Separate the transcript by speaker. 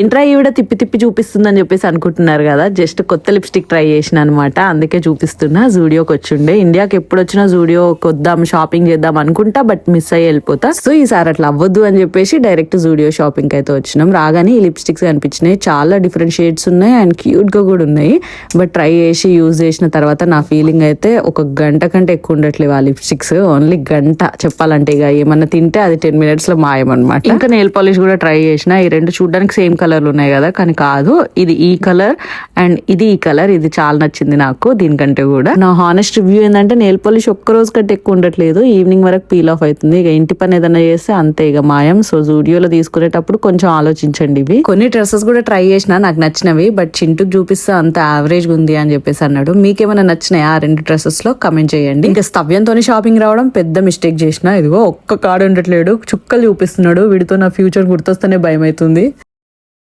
Speaker 1: Intra ఈవిడ తిప్పి తిప్పి చూపిస్తుందని చెప్పేసి అనుకుంటున్నారు కదా, జస్ట్ కొత్త లిప్స్టిక్ ట్రై చేసిన అనమాట, అందుకే చూపిస్తున్నా. జూడియోకి వచ్చిండే, ఇండియాకి ఎప్పుడు వచ్చినా జూడియోకి వద్దాం షాపింగ్ చేద్దాం అనుకుంటా, బట్ మిస్ అయ్యి వెళ్ళిపోతా. సో ఈసారి అట్లా అవ్వద్దు అని చెప్పేసి డైరెక్ట్ జూడియో షాపింగ్ అయితే వచ్చినాం. రాగానే ఈ లిప్స్టిక్స్ కనిపించినాయి, చాలా డిఫరెంట్ షేడ్స్ ఉన్నాయి అండ్ క్యూట్ గా కూడా ఉన్నాయి. బట్ ట్రై చేసి యూజ్ చేసిన తర్వాత నా ఫీలింగ్ అయితే 1 గంట కంటే ఎక్కువ ఉండట్లేవు ఆ లిప్స్టిక్స్. ఓన్లీ గంట చెప్పాలంటే, ఇక ఏమన్నా తింటే అది 10 minutes లో మాయం అనమాట. ఇంకా నెయిల్ పాలిష్ కూడా ట్రై చేసిన. ఈ రెండు చూడడానికి సేమ్ కలర్లు ఉన్నాయి కదా, కానీ కాదు, ఇది ఈ కలర్ అండ్ ఇది ఈ కలర్. ఇది చాలా నచ్చింది నాకు దీనికంటే కూడా. నా హానెస్ట్ రివ్యూ ఏంటంటే నెయిల్ పాలిష్ ఒక్క రోజు కంటే ఎక్కువ ఉండట్లేదు, ఈవినింగ్ వరకు పీల్ ఆఫ్ అవుతుంది. ఇక ఇంటి పని ఏదైనా చేస్తే అంతే ఇక మాయం. సో జూడియోలో తీసుకునేటప్పుడు కొంచెం ఆలోచించండి. ఇవి కొన్ని డ్రెస్సెస్ కూడా ట్రై చేసిన, నాకు నచ్చినవి, బట్ చింటుకు చూపిస్తే అంత యావరేజ్ ఉంది అని చెప్పేసి అన్నాడు. మీకేమైనా నచ్చినాయా ఆ 2 డ్రెస్సెస్ లో? కమెంట్ చేయండి. ఇంకా స్తవ్యంతో షాపింగ్ రావడం పెద్ద మిస్టేక్ చేసిన. ఇదిగో ఒక్క కార్డు ఉండట్లేడు, చుక్కలు చూపిస్తున్నాడు. వీడితో నా ఫ్యూచర్ గుర్తొస్తేనే భయం అవుతుంది.